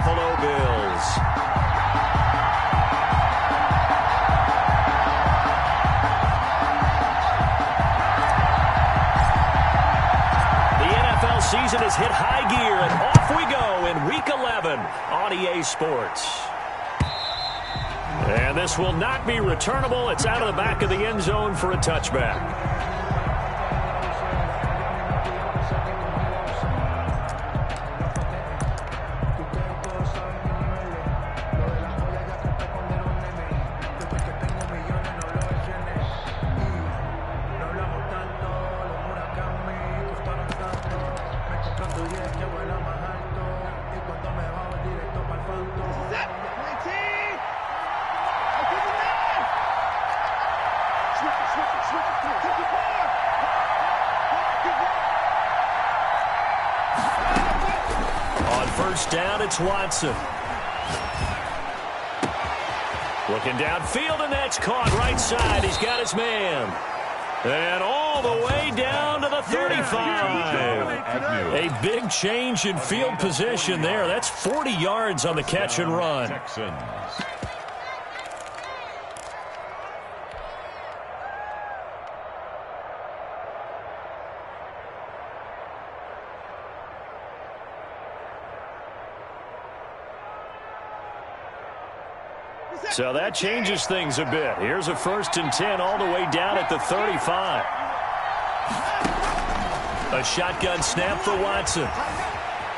Buffalo Bills. Season has hit high gear, and off we go in Week 11 on EA Sports. And this will not be returnable. It's out of the back of the end zone for a touchback. First down, it's Watson. Looking downfield, and that's caught right side. He's got his man. And all the way down to the 35. A big change in field position there. That's 40 yards on the catch and run. So that changes things a bit. Here's a 1st and 10 all the way down at the 35. A shotgun snap for Watson.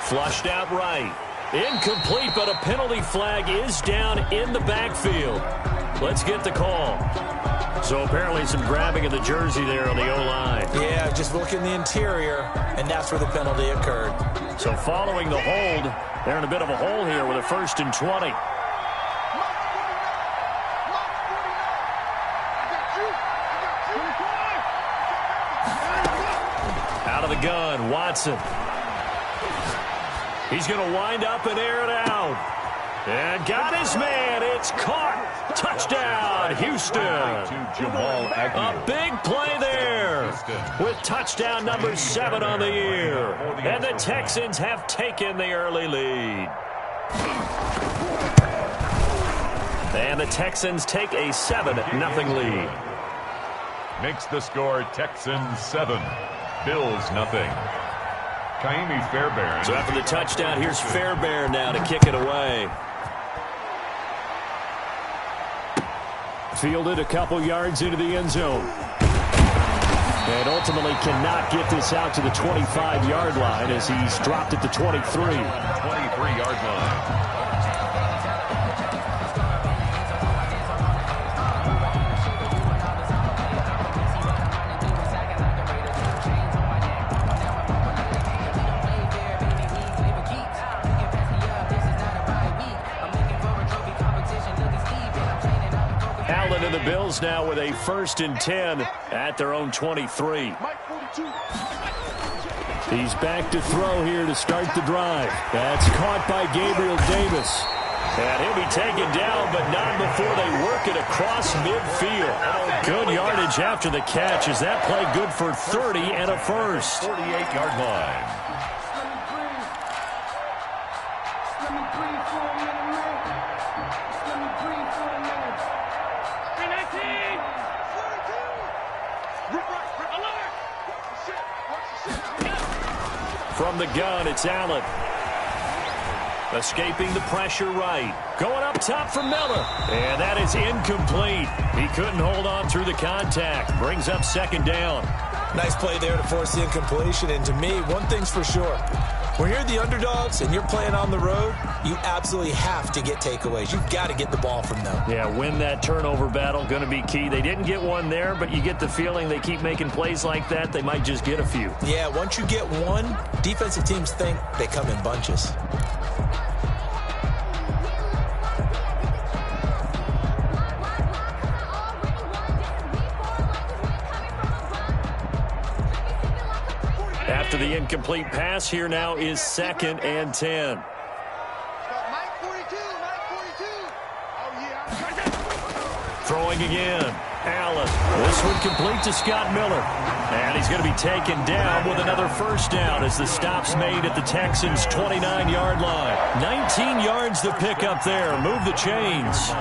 Flushed out right. Incomplete, but a penalty flag is down in the backfield. Let's get the call. So apparently some grabbing of the jersey there on the O-line. Yeah, just look in the interior, and that's where the penalty occurred. So following the hold, they're in a bit of a hole here with a 1st and 20. Out of the gun, Watson. He's going to wind up and air it out. And got his man. It's caught. Touchdown, Houston. A big play there with touchdown number 7 on the year. And the Texans have taken the early lead. And the Texans take a 7-0 lead. Makes the score Texans 7. Bills nothing. Kaimi Fairbairn. So after the touchdown, here's Fairbairn now to kick it away. Fielded a couple yards into the end zone. And ultimately cannot get this out to the 25-yard line as he's dropped at the 23. 23-yard line. And the Bills now with a 1st and 10 at their own 23. He's back to throw here to start the drive. That's caught by Gabriel Davis. And he'll be taken down, but not before they work it across midfield. Good yardage after the catch. Is that play good for 30 and a first? 48-yard line. From the gun, it's Allen. Escaping the pressure right. Going up top for Miller. And that is incomplete. He couldn't hold on through the contact. Brings up 2nd down. Nice play there to force the incompletion. And to me, one thing's for sure. When you're the underdogs and you're playing on the road, you absolutely have to get takeaways. You've got to get the ball from them. Yeah, win that turnover battle, going to be key. They didn't get one there, but you get the feeling they keep making plays like that, they might just get a few. Yeah, once you get one, defensive teams think they come in bunches. After the incomplete pass, here now is 2nd and 10. Throwing again. Allen. This one complete to Scott Miller. And he's going to be taken down with another first down as the stop's made at the Texans' 29-yard line. 19 yards to pick up there. Move the chains.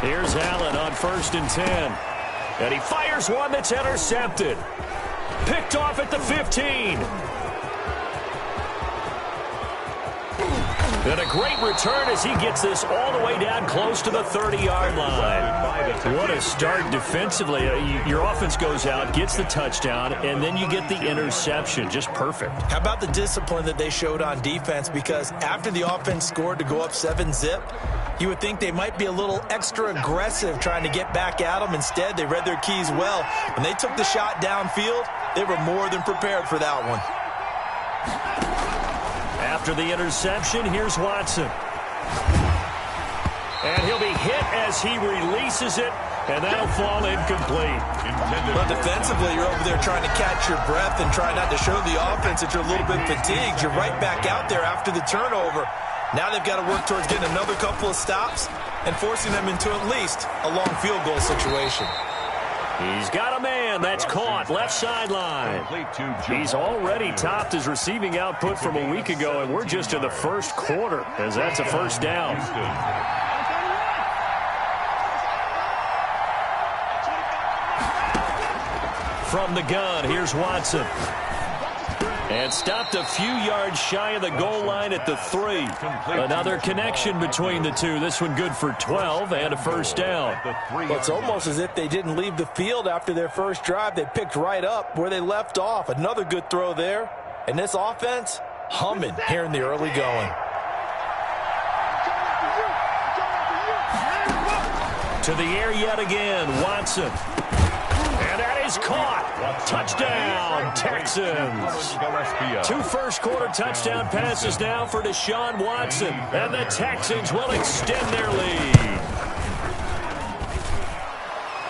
Here's Allen on 1st and 10. And he fires one that's intercepted. Picked off at the 15. And a great return as he gets this all the way down close to the 30-yard line. What a start defensively. Your offense goes out, gets the touchdown, and then you get the interception. Just perfect. How about the discipline that they showed on defense? Because after the offense scored to go up 7-zip, you would think they might be a little extra aggressive trying to get back at them. Instead, they read their keys well. When they took the shot downfield, they were more than prepared for that one. After the interception, here's Watson. And he'll be hit as he releases it, and that'll fall incomplete. But defensively, you're over there trying to catch your breath and try not to show the offense that you're a little bit fatigued. You're right back out there after the turnover. Now they've got to work towards getting another couple of stops and forcing them into at least a long field goal situation. He's got a man. That's caught. Left sideline. He's already topped his receiving output from a week ago, and we're just in the first quarter as that's a first down. From the gun, here's Watson. And stopped a few yards shy of the goal line at the 3. Another connection between the two. This one good for 12 and a first down. Well, it's almost as if they didn't leave the field after their first drive. They picked right up where they left off. Another good throw there. And this offense, humming here in the early going. To the air yet again, Watson. And that is caught. Touchdown, Texans. 2 first-quarter touchdown passes now for Deshaun Watson. And the Texans will extend their lead.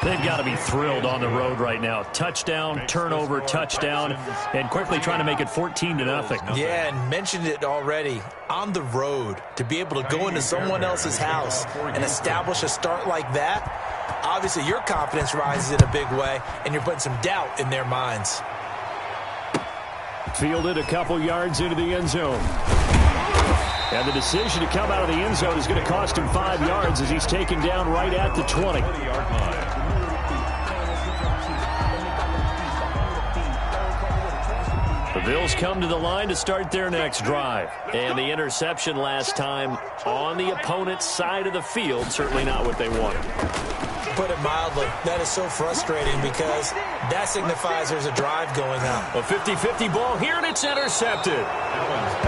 They've got to be thrilled on the road right now. Touchdown, turnover, touchdown, and quickly trying to make it 14-0. Yeah, and mentioned it already. On the road, to be able to go into someone else's house and establish a start like that, obviously your confidence rises in a big way, and you're putting some doubt in their minds. Fielded a couple yards into the end zone. And the decision to come out of the end zone is going to cost him 5 yards as he's taken down right at the 20. The Bills come to the line to start their next drive. And the interception last time on the opponent's side of the field, certainly not what they wanted. Put it mildly, that is so frustrating because that signifies there's a drive going on. A 50-50 ball here, and it's intercepted.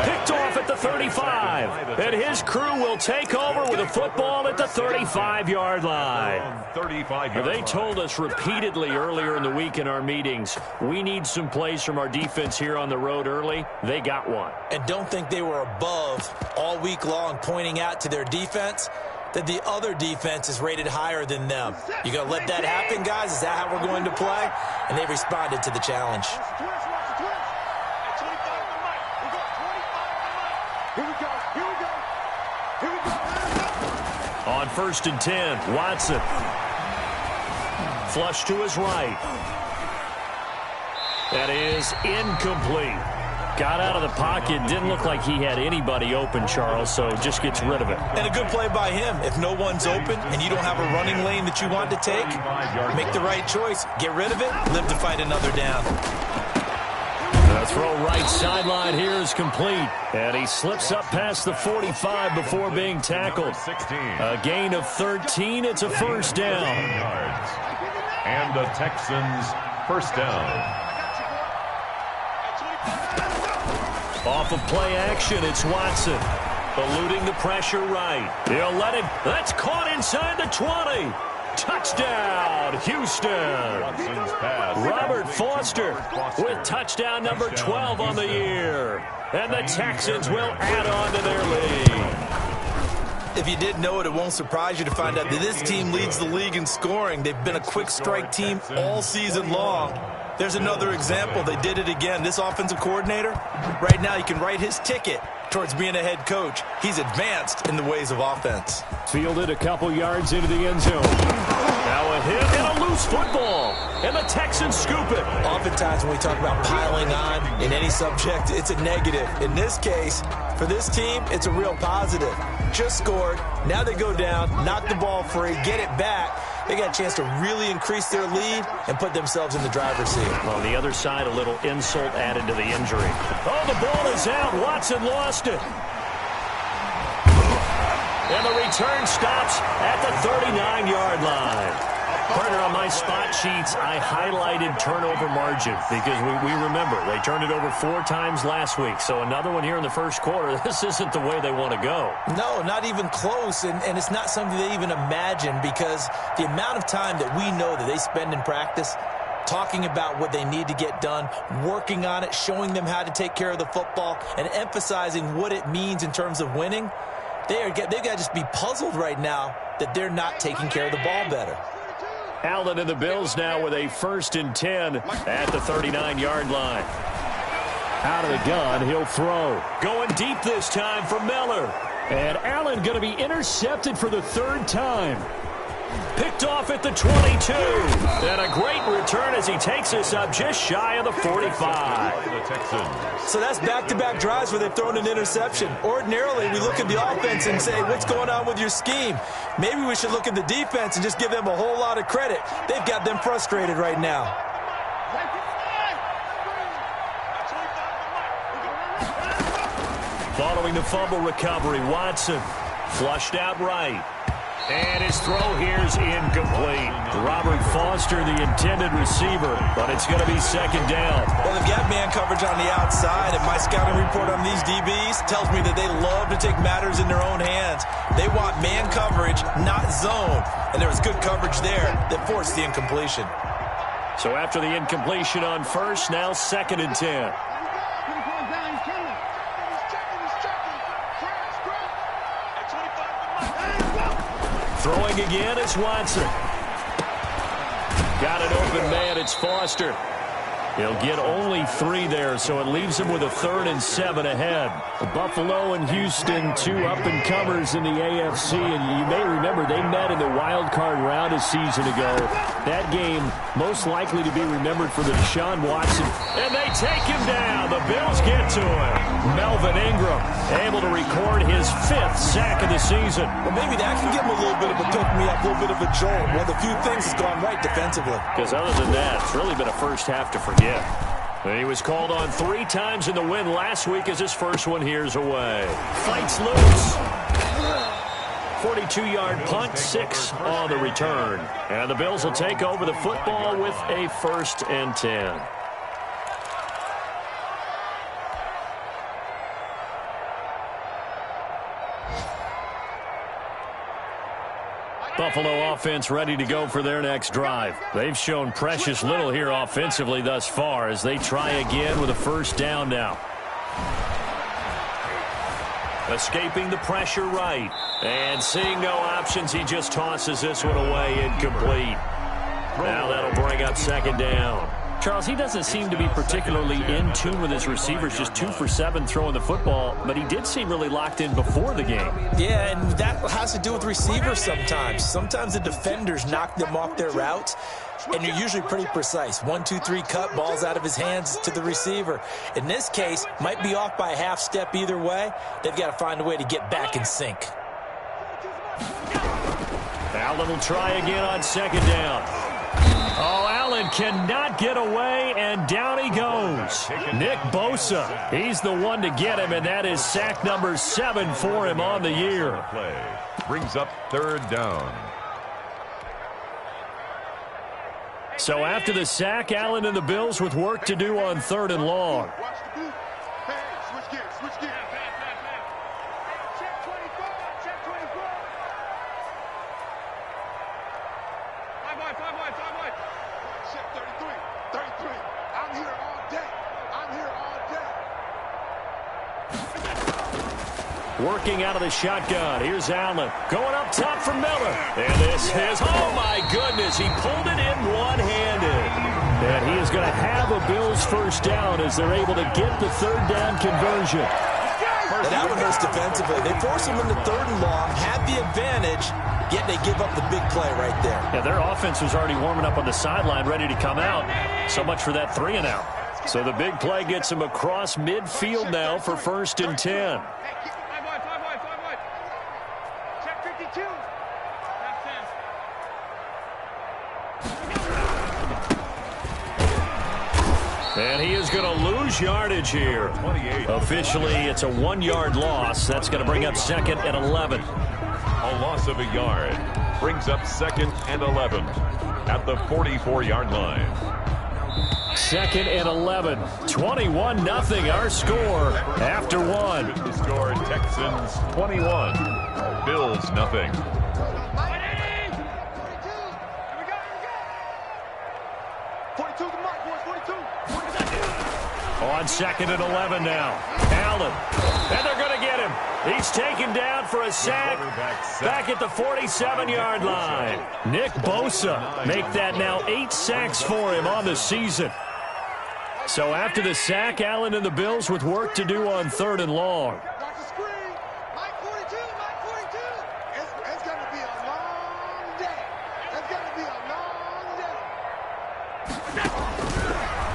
Picked off at the 35. And his crew will take over with a football at the 35-yard line. They told us repeatedly earlier in the week in our meetings, we need some plays from our defense here on the road early. They got one. And don't think they were above all week long pointing out to their defense that the other defense is rated higher than them. You going to let that happen, guys? Is that how we're going to play? And they responded to the challenge. On 1st and 10, Watson. Flush to his right. That is incomplete. Got out of the pocket. Didn't look like he had anybody open, Charles, so just gets rid of it. And a good play by him. If no one's open and you don't have a running lane that you want to take, make the right choice. Get rid of it. Live to fight another down. The throw right sideline here is complete. And he slips up past the 45 before being tackled. A gain of 13. It's a first down. And the Texans first down. Off of play action, it's Watson. Eluding the pressure right. He'll let him. That's caught inside the 20. Touchdown, Houston. Robert Foster with touchdown number 12 on the year. And the Texans will add on to their lead. If you didn't know it, it won't surprise you to find out that this team leads the league in scoring. They've been a quick strike team all season long. There's another example. They did it again. This offensive coordinator, right now, you can write his ticket towards being a head coach. He's advanced in the ways of offense. Fielded a couple yards into the end zone. Now a hit and a loose football. And the Texans scoop it. Oftentimes when we talk about piling on in any subject, it's a negative. In this case, for this team, it's a real positive. Just scored. Now they go down, knock the ball free, get it back. They got a chance to really increase their lead and put themselves in the driver's seat. On the other side, a little insult added to the injury. Oh, the ball is out. Watson lost it. And the return stops at the 39-yard line. Partner, on my spot sheets, I highlighted turnover margin because we remember they turned it over 4 times last week. So another one here in the first quarter. This isn't the way they want to go. No, not even close. And it's not something they even imagine because the amount of time that we know that they spend in practice talking about what they need to get done, working on it, showing them how to take care of the football, and emphasizing what it means in terms of winning, they've got to just be puzzled right now that they're not taking care of the ball better. Allen and the Bills now with a 1st and 10 at the 39-yard line. Out of the gun, he'll throw. Going deep this time for Miller. And Allen going to be intercepted for the 3rd time. Picked off at the 22. And a great return as he takes us up just shy of the 45. So that's back-to-back drives where they've thrown an interception. Ordinarily, we look at the offense and say, what's going on with your scheme? Maybe we should look at the defense and just give them a whole lot of credit. They've got them frustrated right now. Following the fumble recovery, Watson flushed out right. And his throw here's incomplete. Robert Foster, the intended receiver, but it's going to be 2nd down. Well, they've got man coverage on the outside, and my scouting report on these DBs tells me that they love to take matters in their own hands. They want man coverage, not zone, and there was good coverage there that forced the incompletion. So after the incompletion on 1st, now 2nd and 10. Throwing again is Watson. Got an open man. It's Foster. He'll get only 3 there, so it leaves him with a 3rd and 7 ahead. Buffalo and Houston, 2 up-and-comers in the AFC, and you may remember they met in the wild card round a season ago. That game most likely to be remembered for the Deshaun Watson. And they take him down. The Bills get to him. Melvin Ingram able to record his 5th sack of the season. Well, maybe that can give him a little bit of a pick-me-up, a little bit of a jolt. One of the few things that's gone right defensively. Because other than that, it's really been a first half to forget. He was called on 3 times in the win last week as his first one here's away. Fights loose. 42-yard punt, 6 on the return. And the Bills will take over the football with a 1st and 10. Buffalo offense ready to go for their next drive. They've shown precious little here offensively thus far as they try again with a 1st down now. Escaping the pressure right. And seeing no options, he just tosses this one away incomplete. Now that'll bring up 2nd down. Charles, he doesn't seem to be particularly in tune with his receivers, just 2 for 7 throwing the football, but he did seem really locked in before the game. Yeah, and that has to do with receivers sometimes. Sometimes the defenders knock them off their routes, and they're usually pretty precise. 1, 2, 3 cut, balls out of his hands to the receiver. In this case, might be off by a half step either way. They've got to find a way to get back in sync. Allen will try again on 2nd down. Oh, Allen cannot get away, and down he goes. Nick Bosa, he's the one to get him, and that is sack number 7 for him on the year. Brings up 3rd down. So after the sack, Allen and the Bills with work to do on 3rd and long. working out of the shotgun. Here's Allen going up top for Miller. And this is, oh my goodness, he pulled it in one-handed. And he is going to have a Bills first down as they're able to get the third down conversion. And that one hurts defensively. They force him into third and long, had the advantage, yet they give up the big play right there. Yeah, their offense was already warming up on the sideline, ready to come out. So much for that 3-and-out. So the big play gets him across midfield now for 1st and 10. And he is going to lose yardage here. Officially, it's a 1-yard loss. That's going to bring up 2nd and 11. A loss of a yard brings up 2nd and 11 at the 44-yard line. 2nd and 11. 21-0 our score after 1. The score, Texans 21, Bills nothing. On 2nd and 11 now. Allen. And they're going to get him. He's taken down for a sack back at the 47-yard line. Nick Bosa make that now 8 sacks for him on the season. So after the sack, Allen and the Bills with work to do on 3rd and long.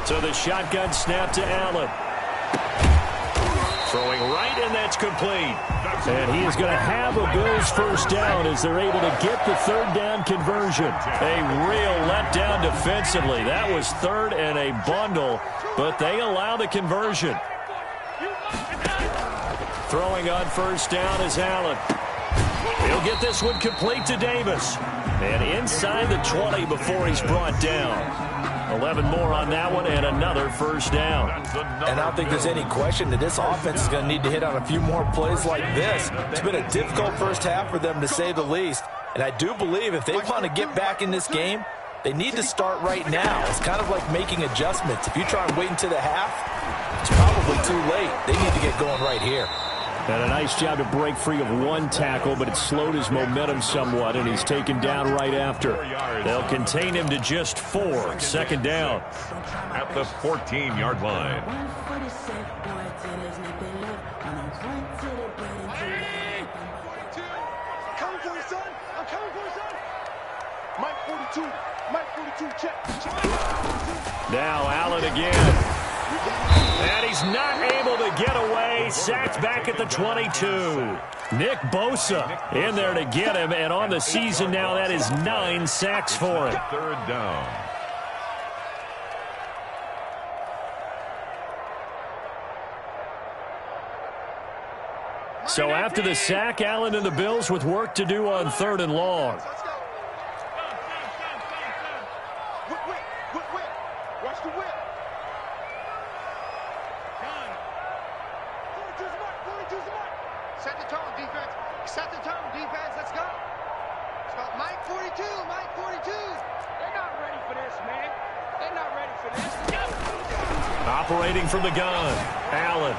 So the shotgun snap to Allen. Throwing right, and that's complete. And he is going to have a Bills first down as they're able to get the third down conversion. A real letdown defensively. That was 3rd and a bundle, but they allow the conversion. Throwing on first down is Allen. He'll get this one complete to Davis. And inside the 20 before he's brought down. 11 more on that one and another first down. And I don't think there's any question that this offense is going to need to hit on a few more plays like this. It's been a difficult first half for them, to say the least. And I do believe if they want to get back in this game, they need to start right now. It's kind of like making adjustments. If you try and wait until the half, it's probably too late. They need to get going right here. And a nice job to break free of 1 tackle, but it slowed his momentum somewhat, and he's taken down right after. They'll contain him to just 4. 2nd down. At the 14-yard line. Coming for you, son. I'm coming for you, son. Mike 42. Mike 42, check. Now Allen again. And he's not able to get away. Sacked back at the 22. Nick Bosa in there to get him. And on the season now, that is 9 sacks for him. 3rd down. So after the sack, Allen and the Bills with work to do on 3rd and long. Watch the whip. Set the tone, defense. Set the tone, defense. Let's go. Let's go. Mike 42. Mike 42. They're not ready for this, man. They're not ready for this. Operating from the gun, Allen.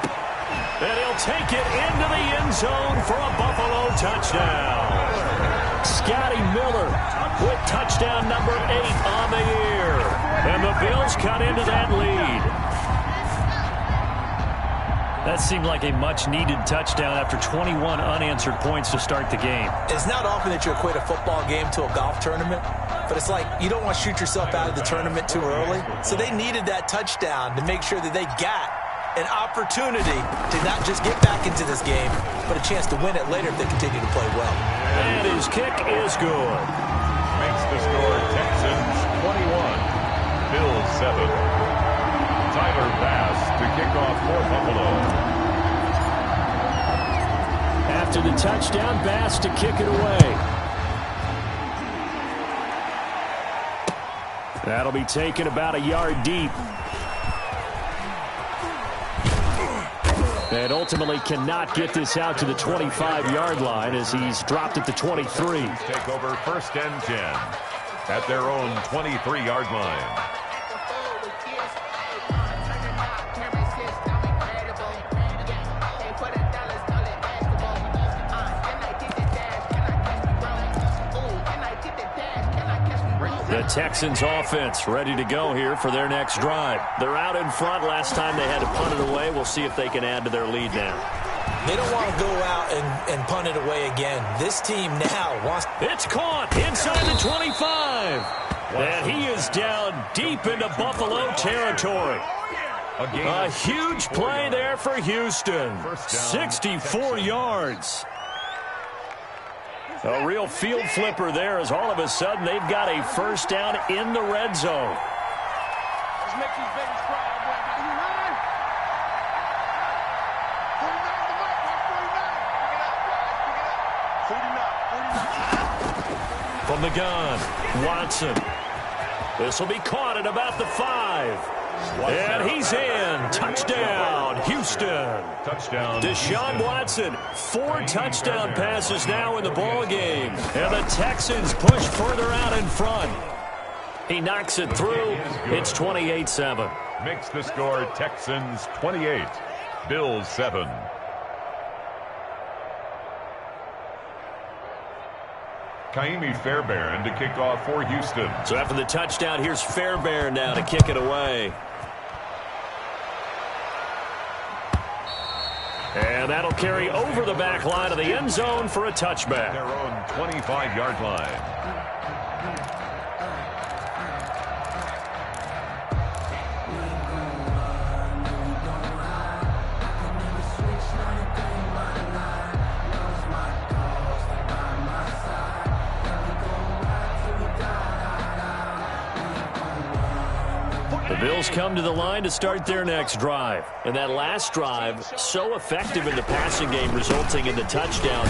And he'll take it into the end zone for a Buffalo touchdown. Scotty Miller with touchdown number 8 on the year. And the Bills cut into that lead. That seemed like a much-needed touchdown after 21 unanswered points to start the game. It's not often that you equate a football game to a golf tournament, but it's like you don't want to shoot yourself out of the tournament too early. So they needed that touchdown to make sure that they got an opportunity to not just get back into this game, but a chance to win it later if they continue to play well. And his kick is good. Makes the score Texans 21, Bills 7. Tyler Bass to kick off for Buffalo. After the touchdown, Bass to kick it away. That'll be taken about a yard deep. And ultimately cannot get this out to the 25-yard line as he's dropped at the 23. Take over 1st and 10 at their own 23-yard line. Texans offense ready to go here for their next drive. They're out in front. Last time they had to punt it away. We'll see if they can add to their lead now. They don't want to go out and punt it away again. This team now wants... It's caught inside the 25. And he is down deep into Buffalo territory. A huge play there for Houston. 64 yards. A real field flipper there as all of a sudden they've got a first down in the red zone. Let's make these babies cry. From the gun, Watson. This will be caught at about the 5. And he's in. Touchdown, Houston. Touchdown. Deshaun Watson, 4 touchdown passes now in the ball game. And the Texans push further out in front. He knocks it through. It's 28-7. Makes the score Texans 28, Bills 7. Kaimi Fairbairn to kick off for Houston. So after the touchdown, here's Fairbairn now to kick it away. And that'll carry over the back line of the end zone for a touchback. Their own 25-yard line. The Bills come to the line to start their next drive. And that last drive, so effective in the passing game, resulting in the touchdown.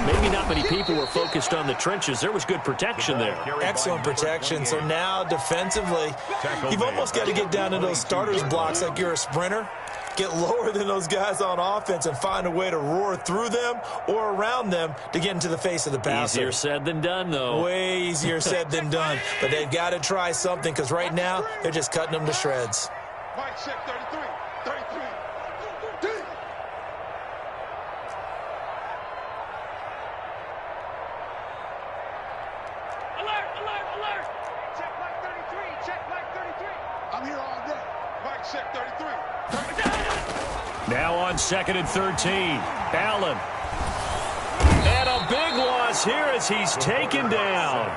Maybe not many people were focused on the trenches. There was good protection there. Excellent protection. So now defensively, you've almost got to get down to those starters blocks like you're a sprinter. Get lower than those guys on offense and find a way to roar through them or around them to get into the face of the passer. Easier said than done, though. Way easier said than done. But they've got to try something because right now they're just cutting them to shreds. Mike check 33. 33. Alert, alert, alert. Check Mike 33. Check Mike 33. I'm here all day. Mike check 33. Now on 2nd and 13. Allen. And a big loss here as he's taken down.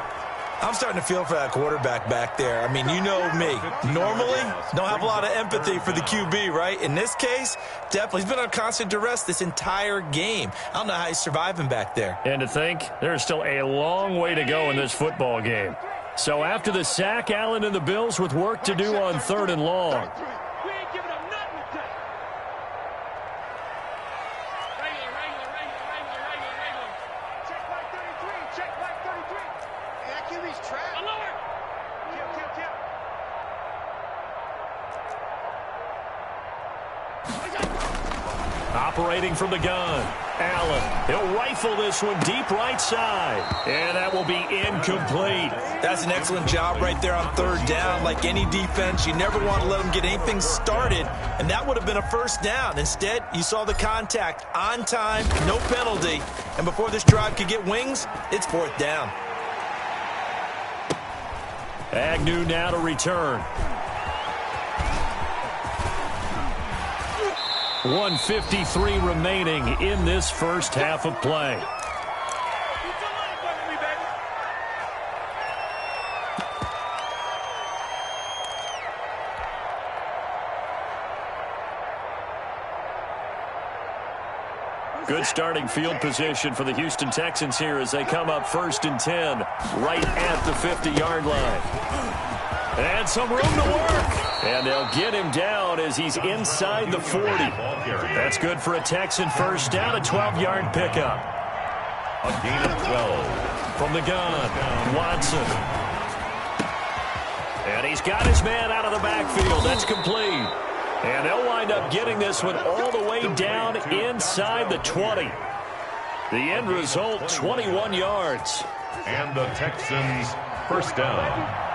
I'm starting to feel for that quarterback back there. I mean, you know me. Normally, don't have a lot of empathy for the QB, right? In this case, definitely. He's been on constant duress this entire game. I don't know how he's surviving back there. And to think, there's still a long way to go in this football game. So after the sack, Allen and the Bills with work to do on 3rd and long. Operating from the gun, Allen. He'll rifle this one deep right side. And that will be incomplete. That's an excellent job right there on 3rd down. Like any defense, you never want to let them get anything started. And that would have been a first down. Instead, you saw the contact on time, no penalty. And before this drive could get wings, it's 4th down. Agnew now to return. 1:53 remaining in this first half of play. Good starting field position for the Houston Texans here as they come up 1st and 10, right at the 50-yard line. And some room to work. And they'll get him down as he's inside the 40. That's good for a Texan first down, a 12-yard pickup. A gain of 12. From the gun, Watson. And he's got his man out of the backfield. That's complete. And they'll wind up getting this one all the way down inside the 20. The end result, 21 yards. And the Texans first down.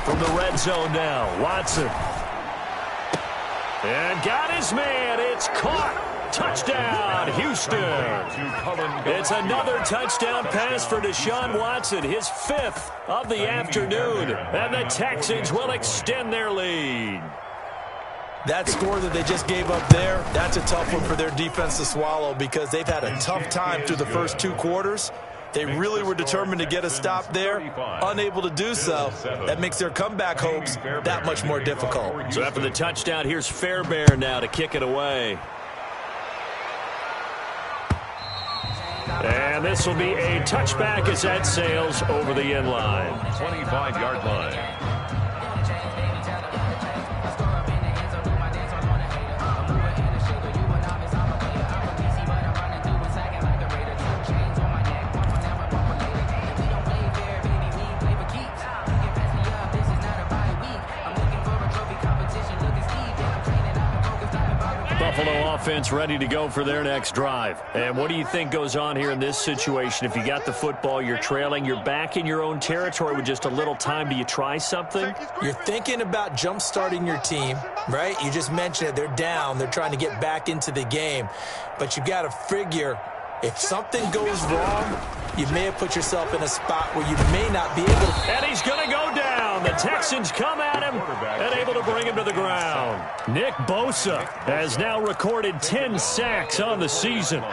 From the red zone now, Watson. And got his man. It's caught Touchdown, Houston. It's another touchdown pass for Deshaun Watson, his 5th of the afternoon. And the Texans will extend their lead. That score that they just gave up there, that's a tough one for their defense to swallow because they've had a tough time through the first 2 quarters. They really were determined to get a stop there, unable to do so. That makes their comeback hopes that much more difficult. So after the touchdown, here's Fairbairn now to kick it away. And this will be a touchback as that sails over the end line. 25-yard line. Buffalo offense ready to go for their next drive. And what do you think goes on here in this situation? If you got the football, you're trailing, you're back in your own territory with just a little time. Do you try something? You're thinking about jump-starting your team, right? You just mentioned it. They're down. They're trying to get back into the game. But you got to figure if something goes wrong, you may have put yourself in a spot where you may not be able to. And he's going to go down. The Texans come at him and able to bring him to the ground. Nick Bosa has now recorded 10 sacks on the season.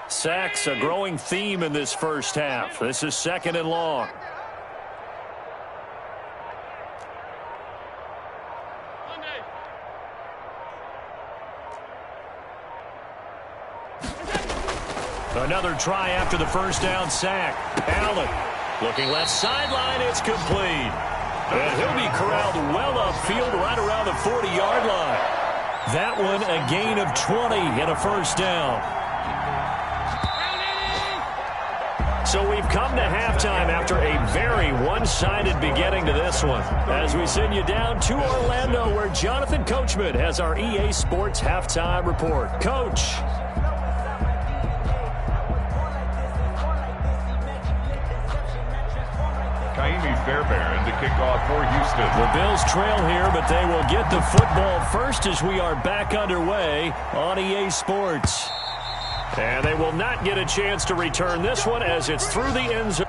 Sacks a growing theme in this first half. This is 2nd and long. Another try after the first down sack. Allen looking left sideline. It's complete. And he'll be corralled well upfield right around the 40-yard line. That one a gain of 20 and a first down. So we've come to halftime after a very one-sided beginning to this one. As we send you down to Orlando where Jonathan Coachman has our EA Sports halftime report. Coach. Fairbairn to kick off for Houston. The Bills trail here, but they will get the football first as we are back underway on EA Sports. And they will not get a chance to return this one as it's through the end zone.